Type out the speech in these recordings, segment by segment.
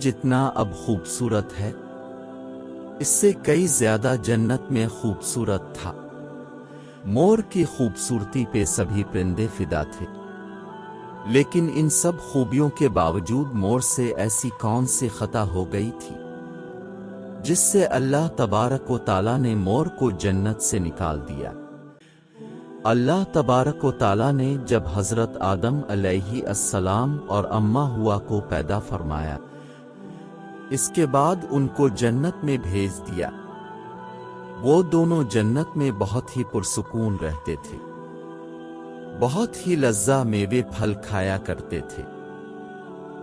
جتنا اب خوبصورت ہے اس سے کئی زیادہ جنت میں خوبصورت تھا۔ مور کی خوبصورتی پہ سبھی پرندے فدا تھے، لیکن ان سب خوبیوں کے باوجود مور سے ایسی کون سی خطا ہو گئی تھی جس سے اللہ تبارک و تعالیٰ نے مور کو جنت سے نکال دیا۔ اللہ تبارک و تعالیٰ نے جب حضرت آدم علیہ السلام اور اماں ہوا کو پیدا فرمایا، اس کے بعد ان کو جنت میں بھیج دیا۔ وہ دونوں جنت میں بہت ہی پرسکون رہتے تھے، بہت ہی لذیذ میوے پھل کھایا کرتے تھے،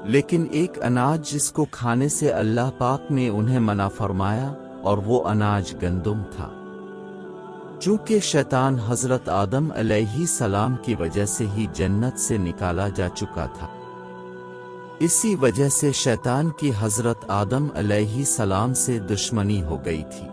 لیکن ایک اناج جس کو کھانے سے اللہ پاک نے انہیں منع فرمایا، اور وہ اناج گندم تھا۔ چونکہ شیطان حضرت آدم علیہ السلام کی وجہ سے ہی جنت سے نکالا جا چکا تھا، اسی وجہ سے شیطان کی حضرت آدم علیہ السلام سے دشمنی ہو گئی تھی۔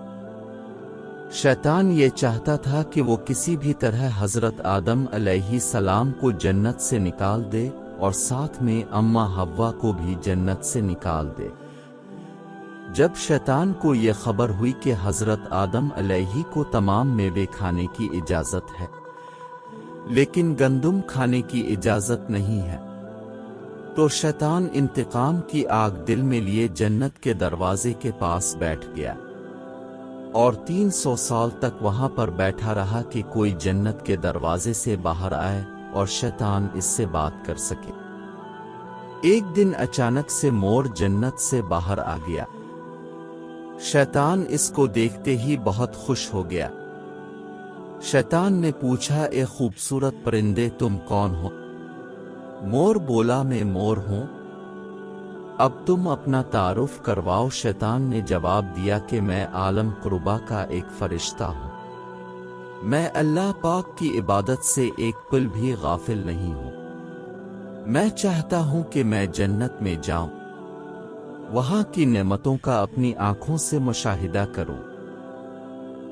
شیطان یہ چاہتا تھا کہ وہ کسی بھی طرح حضرت آدم علیہ السلام کو جنت سے نکال دے اور ساتھ میں اماں حوا کو بھی جنت سے نکال دے۔ جب شیطان کو یہ خبر ہوئی کہ حضرت آدم علیہ کو تمام میوے کھانے کی اجازت ہے لیکن گندم کھانے کی اجازت نہیں ہے، تو شیطان انتقام کی آگ دل میں لیے جنت کے دروازے کے پاس بیٹھ گیا اور 300 سال تک وہاں پر بیٹھا رہا کہ کوئی جنت کے دروازے سے باہر آئے اور شیطان اس سے بات کر سکے۔ ایک دن اچانک سے مور جنت سے باہر آ گیا۔ شیطان اس کو دیکھتے ہی بہت خوش ہو گیا۔ شیطان نے پوچھا، اے خوبصورت پرندے تم کون ہو؟ مور بولا، میں مور ہوں۔ اب تم اپنا تعارف کرواؤ۔ شیطان نے جواب دیا کہ میں عالم قربا کا ایک فرشتہ ہوں، میں اللہ پاک کی عبادت سے ایک پل بھی غافل نہیں ہوں، میں چاہتا ہوں کہ میں جنت میں جاؤں، وہاں کی نعمتوں کا اپنی آنکھوں سے مشاہدہ کروں۔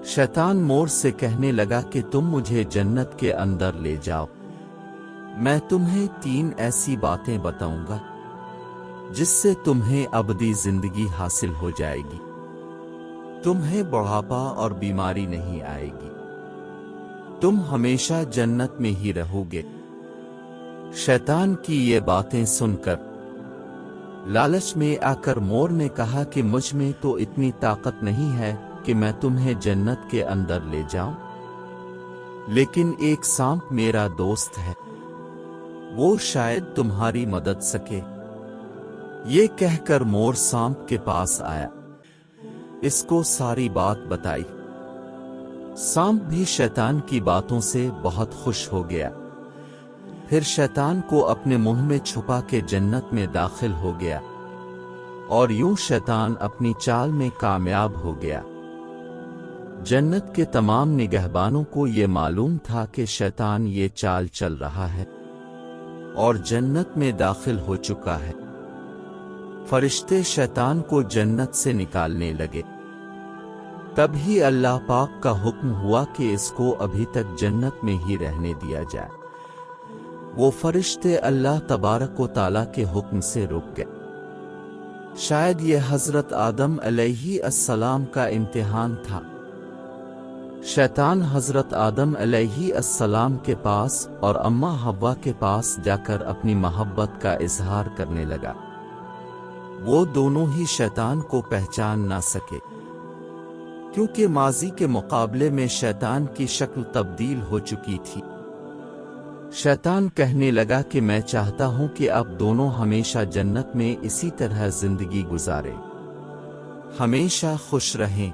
شیطان مور سے کہنے لگا کہ تم مجھے جنت کے اندر لے جاؤ، میں تمہیں 3 ایسی باتیں بتاؤں گا جس سے تمہیں ابدی زندگی حاصل ہو جائے گی، تمہیں بڑھاپا اور بیماری نہیں آئے گی، تم ہمیشہ جنت میں ہی رہو گے۔ شیطان کی یہ باتیں سن کر لالچ میں آ کر مور نے کہا کہ مجھ میں تو اتنی طاقت نہیں ہے کہ میں تمہیں جنت کے اندر لے جاؤں، لیکن ایک سانپ میرا دوست ہے، وہ شاید تمہاری مدد سکے۔ یہ کہہ کر مور سانپ کے پاس آیا، اس کو ساری بات بتائی۔ سانپ بھی شیطان کی باتوں سے بہت خوش ہو گیا، پھر شیطان کو اپنے منہ میں چھپا کے جنت میں داخل ہو گیا، اور یوں شیطان اپنی چال میں کامیاب ہو گیا۔ جنت کے تمام نگہبانوں کو یہ معلوم تھا کہ شیطان یہ چال چل رہا ہے اور جنت میں داخل ہو چکا ہے۔ فرشتے شیطان کو جنت سے نکالنے لگے، تب ہی اللہ پاک کا حکم ہوا کہ اس کو ابھی تک جنت میں ہی رہنے دیا جائے۔ وہ فرشتے اللہ تبارک و تعالیٰ کے حکم سے رک گئے۔ شاید یہ حضرت آدم علیہ السلام کا امتحان تھا۔ شیطان حضرت آدم علیہ السلام کے پاس اور اماں حوا کے پاس جا کر اپنی محبت کا اظہار کرنے لگا۔ وہ دونوں ہی شیطان کو پہچان نہ سکے، کیونکہ ماضی کے مقابلے میں شیطان کی شکل تبدیل ہو چکی تھی۔ شیطان کہنے لگا کہ میں چاہتا ہوں کہ اب دونوں ہمیشہ جنت میں اسی طرح زندگی گزاریں، ہمیشہ خوش رہیں۔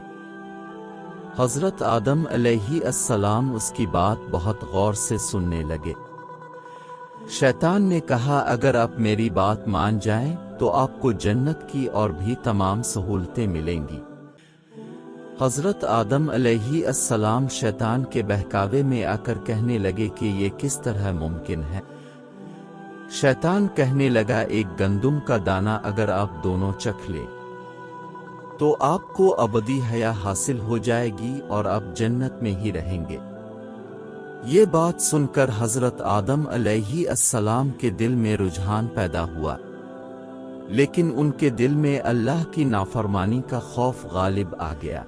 حضرت آدم علیہ السلام اس کی بات بہت غور سے سننے لگے۔ شیطان نے کہا، اگر آپ میری بات مان جائیں تو آپ کو جنت کی اور بھی تمام سہولتیں ملیں گی۔ حضرت آدم علیہ السلام شیطان کے بہکاوے میں آ کر کہنے لگے کہ یہ کس طرح ممکن ہے۔ شیطان کہنے لگا، ایک گندم کا دانہ اگر آپ دونوں چکھ لیں تو آپ کو ابدی حیا حاصل ہو جائے گی اور آپ جنت میں ہی رہیں گے۔ یہ بات سن کر حضرت آدم علیہ السلام کے دل میں رجحان پیدا ہوا۔ لیکن ان کے دل میں اللہ کی نافرمانی کا خوف غالب آ گیا،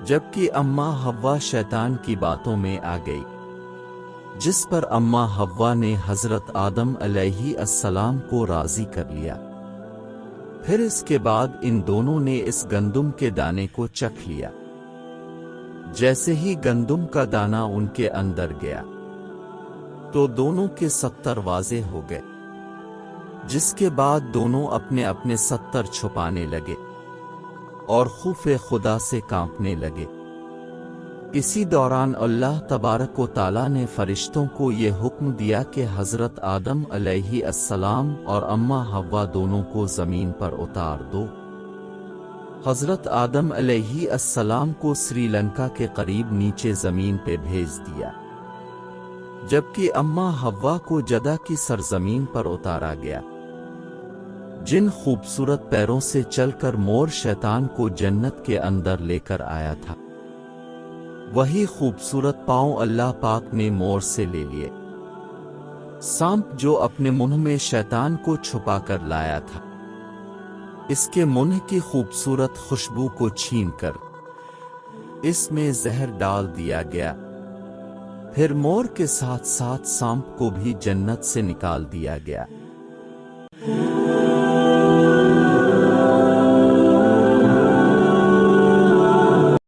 جبکہ اماں حوا شیطان کی باتوں میں آ گئی، جس پر اماں حوا نے حضرت آدم علیہ السلام کو راضی کر لیا۔ پھر اس کے بعد ان دونوں نے اس گندم کے دانے کو چکھ لیا۔ جیسے ہی گندم کا دانہ ان کے اندر گیا تو دونوں کے 70 واضح ہو گئے، جس کے بعد دونوں اپنے اپنے 70 چھپانے لگے اور خوف خدا سے کانپنے لگے۔ اسی دوران اللہ تبارک و تعالیٰ نے فرشتوں کو یہ حکم دیا کہ حضرت آدم علیہ السلام اور اماں حوا دونوں کو زمین پر اتار دو۔ حضرت آدم علیہ السلام کو سری لنکا کے قریب نیچے زمین پہ بھیج دیا، جبکہ اماں حوا کو جدہ کی سرزمین پر اتارا گیا۔ جن خوبصورت پیروں سے چل کر مور شیطان کو جنت کے اندر لے کر آیا تھا، وہی خوبصورت پاؤں اللہ پاک نے مور سے لے لیے۔ سانپ جو اپنے منہ میں شیطان کو چھپا کر لایا تھا، اس کے منہ کی خوبصورت خوشبو کو چھین کر اس میں زہر ڈال دیا گیا۔ پھر مور کے ساتھ ساتھ سانپ کو بھی جنت سے نکال دیا گیا۔